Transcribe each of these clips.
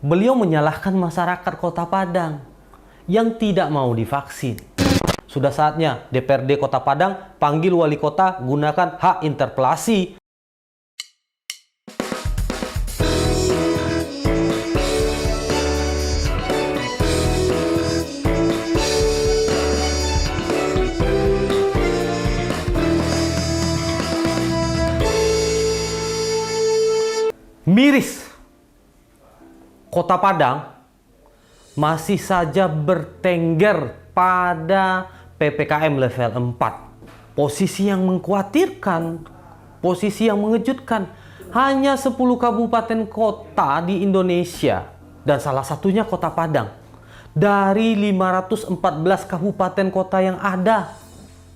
beliau menyalahkan masyarakat Kota Padang yang tidak mau divaksin. Sudah saatnya DPRD Kota Padang panggil wali kota gunakan hak interpelasi. Miris, Kota Padang masih saja bertengger pada PPKM level 4. Posisi yang mengkhawatirkan, posisi yang mengejutkan. Hanya 10 kabupaten kota di Indonesia, dan salah satunya Kota Padang. Dari 514 kabupaten kota yang ada,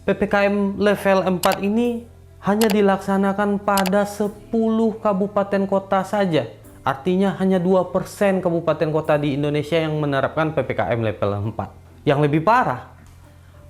PPKM level 4 ini hanya dilaksanakan pada 10 kabupaten kota saja. Artinya hanya 2% kabupaten kota di Indonesia yang menerapkan PPKM level 4. Yang lebih parah,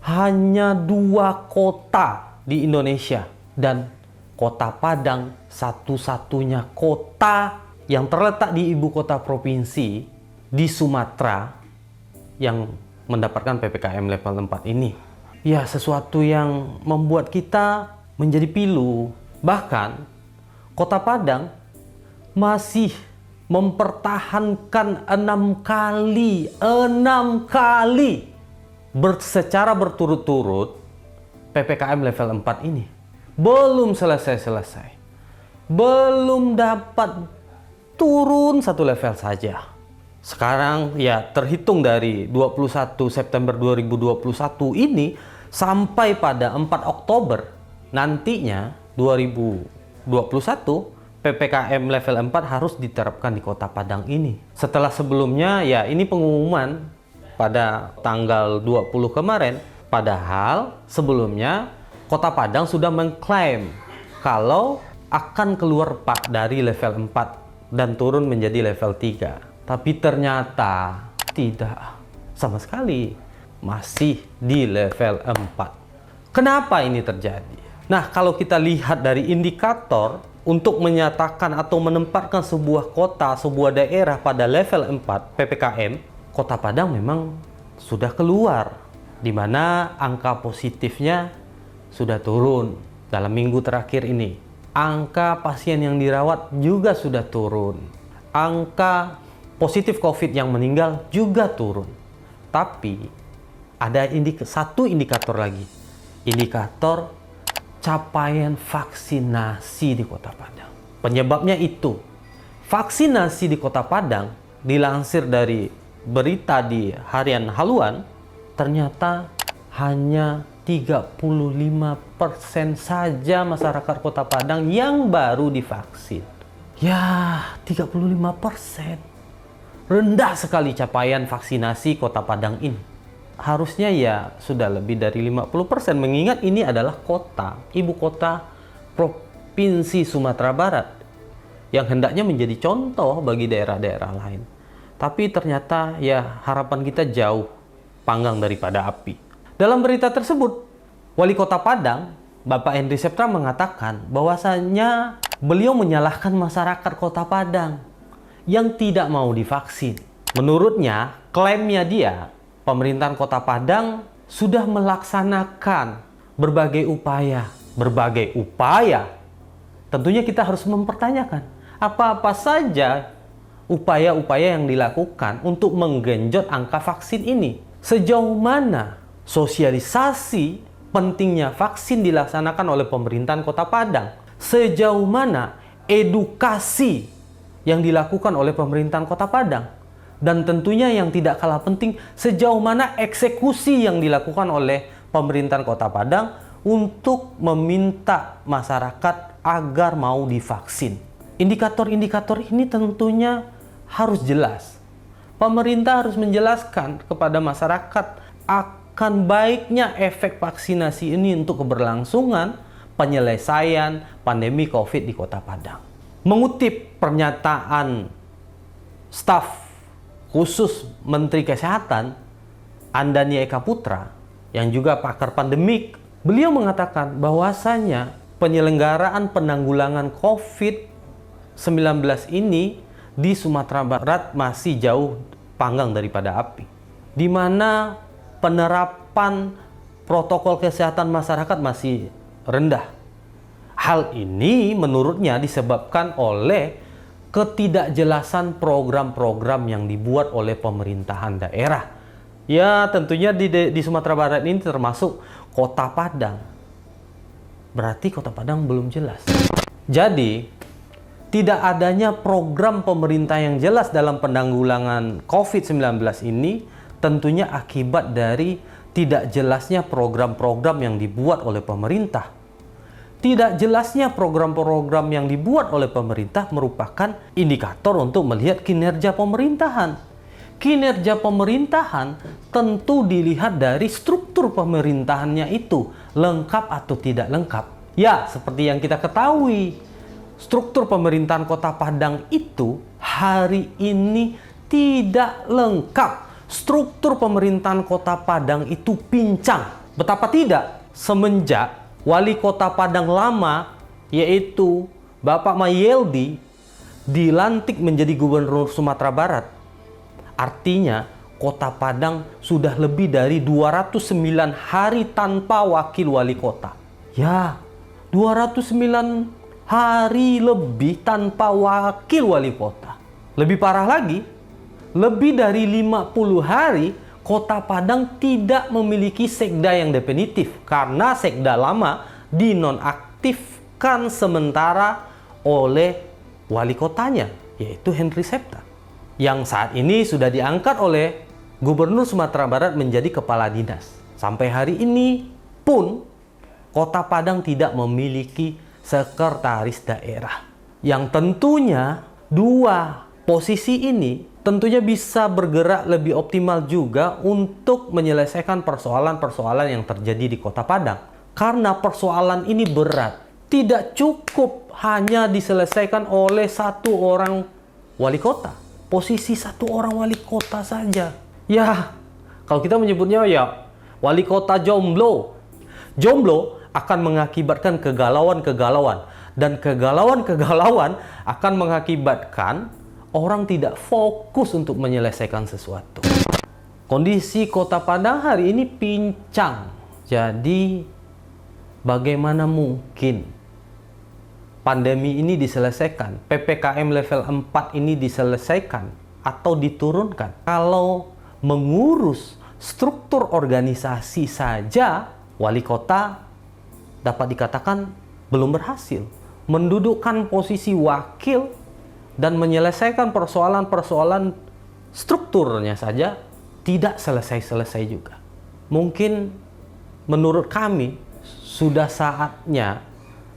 hanya 2 kota di Indonesia. Dan Kota Padang satu-satunya kota yang terletak di ibu kota provinsi di Sumatera yang mendapatkan PPKM level 4 ini. Ya, sesuatu yang membuat kita menjadi pilu. Bahkan Kota Padang masih mempertahankan 6 kali secara berturut-turut PPKM level 4 ini. Belum selesai. Belum dapat turun 1 level saja. Sekarang ya terhitung dari 21 September 2021 ini sampai pada 4 Oktober nantinya 2021 PPKM level 4 harus diterapkan di Kota Padang ini. Setelah sebelumnya ya ini pengumuman pada tanggal 20 kemarin. Padahal sebelumnya Kota Padang sudah mengklaim kalau akan keluar Pak dari level 4 dan turun menjadi level 3. Tapi ternyata tidak sama sekali, masih di level 4. Kenapa ini terjadi? Nah, kalau kita lihat dari indikator untuk menyatakan atau menempatkan sebuah kota, sebuah daerah pada level 4 PPKM, Kota Padang memang sudah keluar, di mana angka positifnya sudah turun dalam minggu terakhir ini. Angka pasien yang dirawat juga sudah turun. Angka positif COVID yang meninggal juga turun. Tapi ada satu indikator lagi. Indikator capaian vaksinasi di Kota Padang. Penyebabnya itu, vaksinasi di Kota Padang dilansir dari berita di Harian Haluan, ternyata hanya 35% saja masyarakat Kota Padang yang baru divaksin. Ya, 35%. Rendah sekali capaian vaksinasi Kota Padang ini. Harusnya ya sudah lebih dari 50%, mengingat ini adalah kota, ibu kota Provinsi Sumatera Barat yang hendaknya menjadi contoh bagi daerah-daerah lain. Tapi ternyata ya harapan kita jauh panggang daripada api. Dalam berita tersebut, Wali Kota Padang, Bapak Henry Septra mengatakan bahwasanya beliau menyalahkan masyarakat Kota Padang yang tidak mau divaksin. Menurutnya, klaimnya dia, pemerintahan Kota Padang sudah melaksanakan berbagai upaya. Tentunya kita harus mempertanyakan apa-apa saja upaya-upaya yang dilakukan untuk menggenjot angka vaksin ini. Sejauh mana sosialisasi pentingnya vaksin dilaksanakan oleh pemerintahan Kota Padang? Sejauh mana edukasi yang dilakukan oleh pemerintahan Kota Padang? Dan tentunya yang tidak kalah penting, sejauh mana eksekusi yang dilakukan oleh pemerintahan Kota Padang untuk meminta masyarakat agar mau divaksin. Indikator-indikator ini tentunya harus jelas. Pemerintah harus menjelaskan kepada masyarakat akan baiknya efek vaksinasi ini untuk keberlangsungan penyelesaian pandemi COVID di Kota Padang. Mengutip pernyataan staf khusus Menteri Kesehatan Andani Eka Putra yang juga pakar pandemik, beliau mengatakan bahwasanya penyelenggaraan penanggulangan COVID-19 ini di Sumatera Barat masih jauh panggang daripada api, di mana penerapan protokol kesehatan masyarakat masih rendah. Hal ini menurutnya disebabkan oleh ketidakjelasan program-program yang dibuat oleh pemerintahan daerah. Ya, tentunya di Sumatera Barat ini termasuk Kota Padang. Berarti Kota Padang belum jelas. Jadi, tidak adanya program pemerintah yang jelas dalam penanggulangan COVID-19 ini tentunya akibat dari tidak jelasnya program-program yang dibuat oleh pemerintah. Tidak jelasnya program-program yang dibuat oleh pemerintah merupakan indikator untuk melihat kinerja pemerintahan. Kinerja pemerintahan tentu dilihat dari struktur pemerintahannya itu, lengkap atau tidak lengkap. Ya, seperti yang kita ketahui, struktur pemerintahan Kota Padang itu hari ini tidak lengkap. Struktur pemerintahan Kota Padang itu pincang. Betapa tidak, semenjak Wali Kota Padang lama, yaitu Bapak Mayeldi, dilantik menjadi Gubernur Sumatera Barat. Artinya, Kota Padang sudah lebih dari 209 hari tanpa wakil wali kota. Ya, 209 hari lebih tanpa wakil wali kota. Lebih parah lagi, lebih dari 50 hari Kota Padang tidak memiliki sekda yang definitif karena sekda lama dinonaktifkan sementara oleh wali kotanya, yaitu Henry Septa, yang saat ini sudah diangkat oleh Gubernur Sumatera Barat menjadi kepala dinas. Sampai hari ini pun Kota Padang tidak memiliki sekretaris daerah, yang tentunya dua posisi ini tentunya bisa bergerak lebih optimal juga untuk menyelesaikan persoalan-persoalan yang terjadi di Kota Padang. Karena persoalan ini berat. Tidak cukup hanya diselesaikan oleh satu orang wali kota. Posisi satu orang wali kota saja. Ya, kalau kita menyebutnya ya wali kota jomblo. Jomblo akan mengakibatkan kegalauan-kegalauan. Dan kegalauan-kegalauan akan mengakibatkan orang tidak fokus untuk menyelesaikan sesuatu. Kondisi Kota Padang hari ini pincang. Jadi, bagaimana mungkin pandemi ini diselesaikan? PPKM level 4 ini diselesaikan atau diturunkan? Kalau mengurus struktur organisasi saja, wali kota dapat dikatakan belum berhasil. Mendudukkan posisi wakil dan menyelesaikan persoalan-persoalan strukturnya saja tidak selesai-selesai juga. Mungkin menurut kami sudah saatnya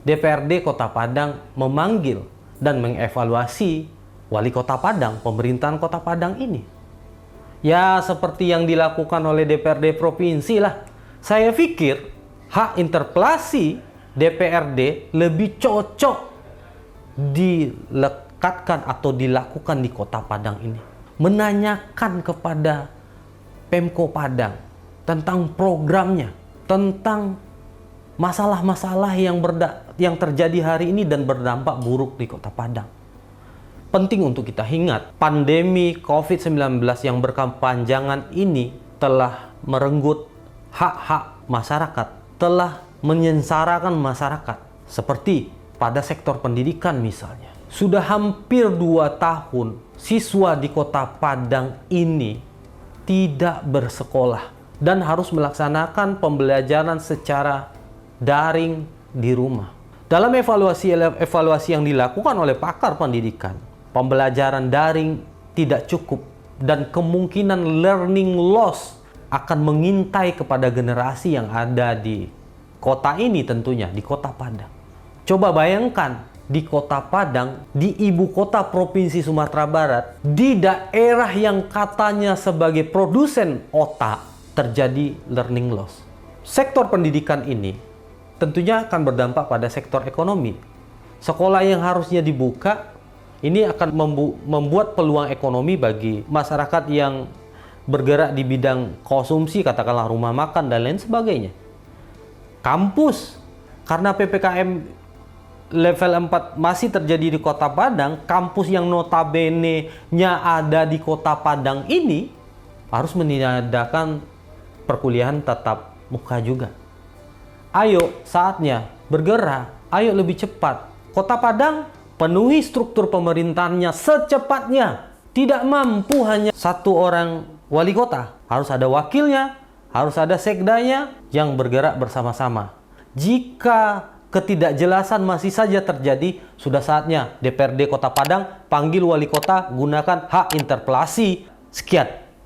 DPRD Kota Padang memanggil dan mengevaluasi wali Kota Padang, pemerintahan Kota Padang ini. Ya, seperti yang dilakukan oleh DPRD Provinsi lah. Saya pikir hak interpelasi DPRD lebih cocok atau dilakukan di Kota Padang ini. Menanyakan kepada Pemko Padang tentang programnya, tentang masalah-masalah yang terjadi hari ini dan berdampak buruk di Kota Padang. Penting untuk kita ingat, pandemi COVID-19 yang berkepanjangan ini telah merenggut hak-hak masyarakat, telah menyengsarakan masyarakat, seperti pada sektor pendidikan misalnya. Sudah hampir 2 tahun siswa di Kota Padang ini tidak bersekolah dan harus melaksanakan pembelajaran secara daring di rumah. Dalam evaluasi yang dilakukan oleh pakar pendidikan, pembelajaran daring tidak cukup dan kemungkinan learning loss akan mengintai kepada generasi yang ada di kota ini, tentunya di Kota Padang. Coba bayangkan, di Kota Padang, di ibu kota Provinsi Sumatera Barat, di daerah yang katanya sebagai produsen otak, terjadi learning loss. Sektor pendidikan ini tentunya akan berdampak pada sektor ekonomi. Sekolah yang harusnya dibuka, ini akan membuat peluang ekonomi bagi masyarakat yang bergerak di bidang konsumsi, katakanlah rumah makan dan lain sebagainya. Kampus, karena PPKM level 4 masih terjadi di Kota Padang, kampus yang notabene-nya ada di Kota Padang ini harus meniadakan perkuliahan tatap muka juga. Ayo, saatnya bergerak. Ayo lebih cepat. Kota Padang penuhi struktur pemerintahannya secepatnya. Tidak mampu hanya satu orang wali kota. Harus ada wakilnya, harus ada sekdanya yang bergerak bersama-sama. Jika ketidakjelasan masih saja terjadi, sudah saatnya DPRD Kota Padang panggil wali kota, gunakan hak interpelasi. Sekian.